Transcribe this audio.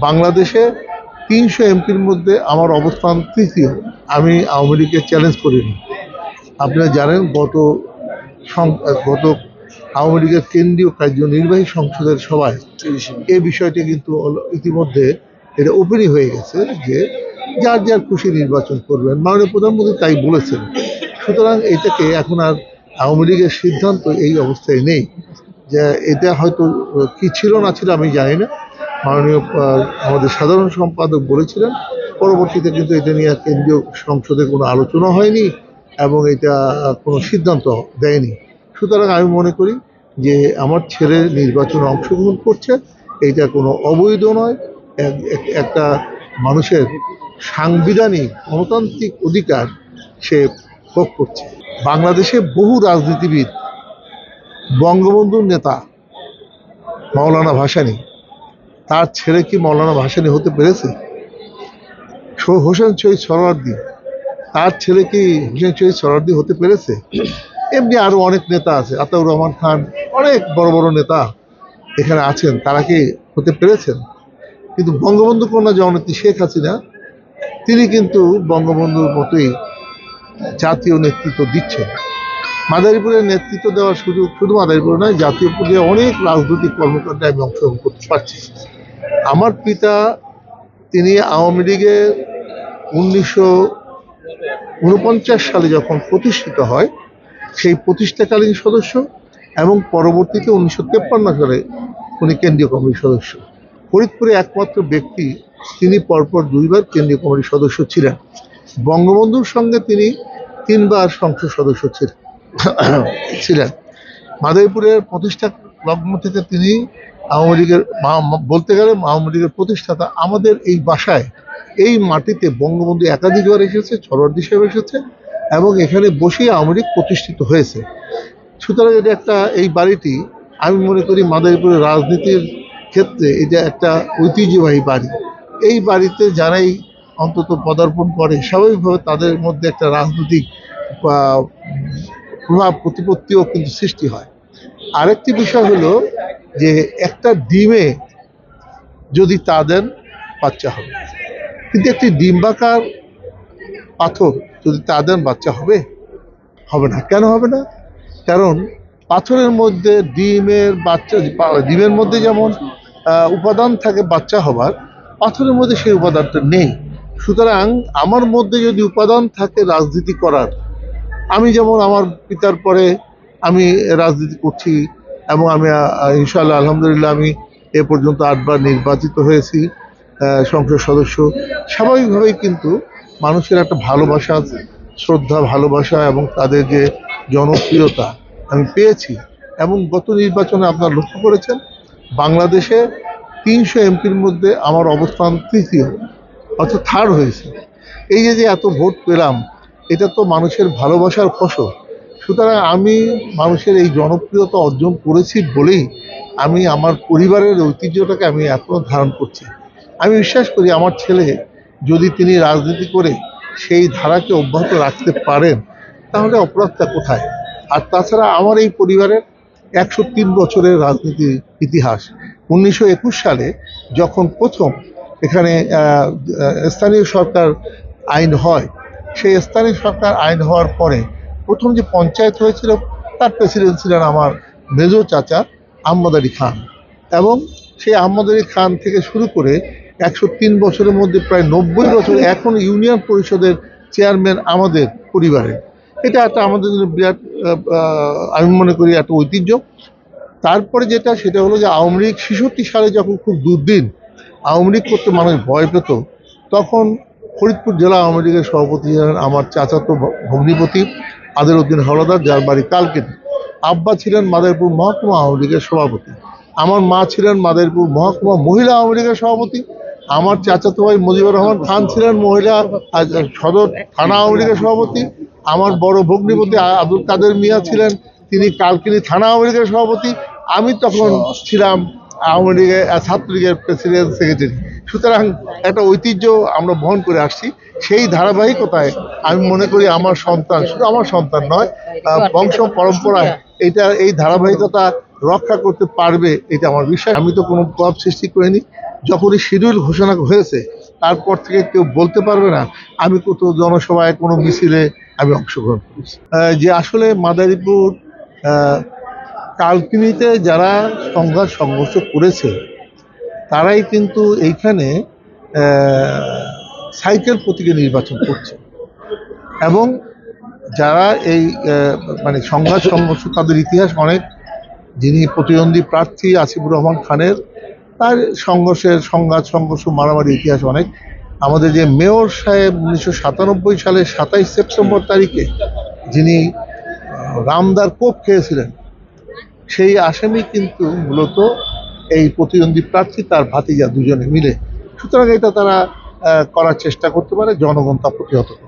বাংলাদেশে ৩০০ এমপির মধ্যে আমার অবস্থান তৃতীয়। আমি আওয়ামী লীগকে চ্যালেঞ্জ করিনি। আপনারা জানেন গত আওয়ামী লীগের কেন্দ্রীয় কার্যনির্বাহী সংসদের সভায় এই বিষয়টি কিন্তু ইতিমধ্যে এটা ওপেনই হয়ে গেছে যে যার যার খুশি নির্বাচন করবেন, মাননীয় প্রধানমন্ত্রী তাই বলেছেন। সুতরাং এটাকে এখন আর আওয়ামী লীগের সিদ্ধান্ত এই অবস্থায় নেই, যে এটা হয়তো কি ছিল না ছিল আমি জানি না। মাননীয় আমাদের সাধারণ সম্পাদক বলেছিলেন, পরবর্তীতে কিন্তু এটা নিয়ে কেন্দ্রীয় সংসদে কোনো আলোচনা হয়নি এবং এটা কোনো সিদ্ধান্ত দেয়নি। সুতরাং আমি মনে করি যে আমার ছেলে নির্বাচনে অংশগ্রহণ করছে, এইটা কোনো অবৈধ নয়, একটা মানুষের সাংবিধানিক গণতান্ত্রিক অধিকার সে ভোগ করছে। বাংলাদেশে বহু রাজনীতিবিদ, বঙ্গবন্ধুর নেতা মাওলানা ভাসানী, তার ছেলে কি মাওলানা ভাসানী হতে পেরেছে? হোসেন শহীদ সোহরাওয়ার্দী, তার ছেলে কি হোসেন শহীদ সোহরাওয়ার্দী হতে পেরেছে? এমনি আরো অনেক নেতা আছে, আতাউর রহমান খান, অনেক বড় বড় নেতা এখানে আছেন, তারা কি হতে পেরেছেন? কিন্তু বঙ্গবন্ধু কন্যা জননেত্রী শেখ হাসিনা, তিনি কিন্তু বঙ্গবন্ধুর মতোই জাতীয় নেতৃত্ব দিচ্ছেন। মাদারীপুরের নেতৃত্ব দেওয়ার সুযোগ শুধু মাদারীপুরে নয়, জাতীয় পর্যায়ে অনেক রাজনৈতিক কর্মকাণ্ডে আমি অংশগ্রহণ করতে পারছি। আমার পিতা তিনি আওয়ামী লীগের 1949 সালে যখন প্রতিষ্ঠিত হয়, সেই প্রতিষ্ঠাকালীন সদস্য এবং পরবর্তীতে 1953 সালে উনি কেন্দ্রীয় কমিটির সদস্য। ফরিদপুরে একমাত্র ব্যক্তি তিনি পরপর 2বার কেন্দ্রীয় কমিটির সদস্য ছিলেন। বঙ্গবন্ধুর সঙ্গে তিনি 3বার সংসদ সদস্য ছিলেন। মাদারীপুরের প্রতিষ্ঠা লগ্ন থেকে তিনি আওয়ামী লীগের বলতে গেলে আওয়ামী লীগের প্রতিষ্ঠাতা। আমাদের এই বাসায়, এই মাটিতে বঙ্গবন্ধু একাধিকবার এসেছে, সোহরাওয়ার্দী সাহেব এসেছে এবং এখানে বসেই আওয়ামী লীগ প্রতিষ্ঠিত হয়েছে। সুতরাং এটা একটা, এই বাড়িটি আমি মনে করি মাদারীপুরের রাজনীতির ক্ষেত্রে এটা একটা ঐতিহ্যবাহী বাড়ি। এই বাড়িতে যারাই অন্তত পদার্পণ করে, স্বাভাবিকভাবে তাদের মধ্যে একটা রাজনৈতিক প্রভাব প্রতিপত্তিও কিন্তু সৃষ্টি হয়। আরেকটি বিষয় হলো যে একটা ডিমে যদি তা দেন বাচ্চা হবে, কিন্তু একটি ডিম্বাকার পাথর যদি তা দেন বাচ্চা হবে? হবে না। কেন হবে না? কারণ পাথরের মধ্যে ডিমের মধ্যে যেমন উপাদান থাকে বাচ্চা হবার, পাথরের মধ্যে সেই উপাদানটা নেই। সুতরাং আমার মধ্যে যদি উপাদান থাকে রাজনীতি করার, আমি যেমন আমার পিতার পরে আমি রাজনীতি করছি এবং আমি ইনশাআল্লাহ আলহামদুলিল্লাহ আমি এ পর্যন্ত 8বার নির্বাচিত হয়েছি সংসদ সদস্য। স্বাভাবিকভাবেই কিন্তু মানুষের একটা ভালোবাসা, শ্রদ্ধা, ভালোবাসা এবং তাদের যে জনপ্রিয়তা আমি পেয়েছি। এবং গত নির্বাচনে আপনারা লক্ষ্য করেছেন বাংলাদেশে ৩০০ এমপির মধ্যে আমার অবস্থান তৃতীয়, অর্থাৎ থার্ড হয়েছে। এই যে এত ভোট পেলাম, এটা তো মানুষের ভালোবাসার ফসল। সুতরাং আমি মানুষের এই জনপ্রিয়তা অর্জন করেছি বলেই আমি আমার পরিবারের ঐতিহ্যটাকে আমি এখনো ধারণ করছি। আমি বিশ্বাস করি আমার ছেলে যদি তিনি রাজনীতি করে সেই ধারাকে অব্যাহত রাখতে পারেন, তাহলে অপরাধটা কোথায়? আর তাছাড়া আমার এই পরিবারের 103 বছরের রাজনীতির ইতিহাস। 1921 সালে যখন প্রথম এখানে স্থানীয় সরকার আইন হয়, সেই স্থানীয় সরকার আইন হওয়ার পরে প্রথম যে পঞ্চায়েত হয়েছিল, তার প্রেসিডেন্ট ছিলেন আমার মেজো চাচা আহমদ আলী খান। এবং সেই আহমদ আলী খান থেকে শুরু করে 103 বছরের মধ্যে প্রায় 90 বছর এখন ইউনিয়ন পরিষদের চেয়ারম্যান আমাদের পরিবারের। এটা একটা আমাদের জন্য বিরাট, আমি মনে করি একটা ঐতিহ্য। তারপরে সেটা হলো যে আওয়ামী লীগ 66 সালে যখন খুব দুর্দিন আওয়ামী লীগ করতে মানুষ ভয় পেত, তখন ফরিদপুর জেলা আওয়ামী লীগের সভাপতি ছিলেন আমার চাচাতো ভগ্নিপতি আদের উদ্দিন হাওলাদার, যার বাড়ি কালকেটি। আব্বা ছিলেন মাদারীপুর মহকুমা আওয়ামী লীগের সভাপতি, আমার মা ছিলেন মাদারীপুর মহকুমা মহিলা আওয়ামী লীগের সভাপতি, আমার চাচাতো ভাই মুজিবুর রহমান খান ছিলেন মহিলা সদর থানা আওয়ামী লীগের সভাপতি, আমার বড় ভগ্নিপতি আব্দুল কাদের মিয়া ছিলেন তিনি কালকিনি থানা আওয়ামী লীগের সভাপতি, আমি তখন ছিলাম আওয়ামী লীগের ছাত্রলীগের প্রেসিডেন্ট সেক্রেটারি। সুতরাং একটা ঐতিহ্য আমরা বহন করে আসছি। সেই ধারাবাহিকতায় আমি মনে করি আমার সন্তান, শুধু আমার সন্তান নয়, বংশ পরম্পরায় এই ধারাবাহিকতা রক্ষা করতে পারবে, এটা আমার বিশ্বাস। আমি তো কোনো প্রভাব সৃষ্টি করিনি। যখনই শিডিউল ঘোষণা হয়েছে তারপর থেকে কেউ বলতে পারবে না আমি কোথাও জনসভায় কোনো মিছিলে আমি অংশগ্রহণ করেছি। যে আসলে মাদারীপুর কালকিনিতে যারা সংঘাত সংঘর্ষ করেছে তারাই কিন্তু এইখানে সাইকেল প্রতীকে নির্বাচন করছে, এবং যারা এই মানে সংঘাত সংঘর্ষ তাদের ইতিহাস অনেক। যিনি প্রতিদ্বন্দ্বী প্রার্থী আসিফুর রহমান খানের, তার সংঘাত সংঘর্ষ মারামারি ইতিহাস অনেক। আমাদের যে মেয়র সাহেব 1997 সালের 27 সেপ্টেম্বর তারিখে যিনি রামদার কোপ খেয়েছিলেন, সেই আসামি কিন্তু মূলত এই প্রতিদ্বন্দ্বী প্রার্থী তার ভাতিজা দুজনে মিলে। সুতরাং এটা তারা করার চেষ্টা করতে পারে, জনগণ তা প্রতিহত করে।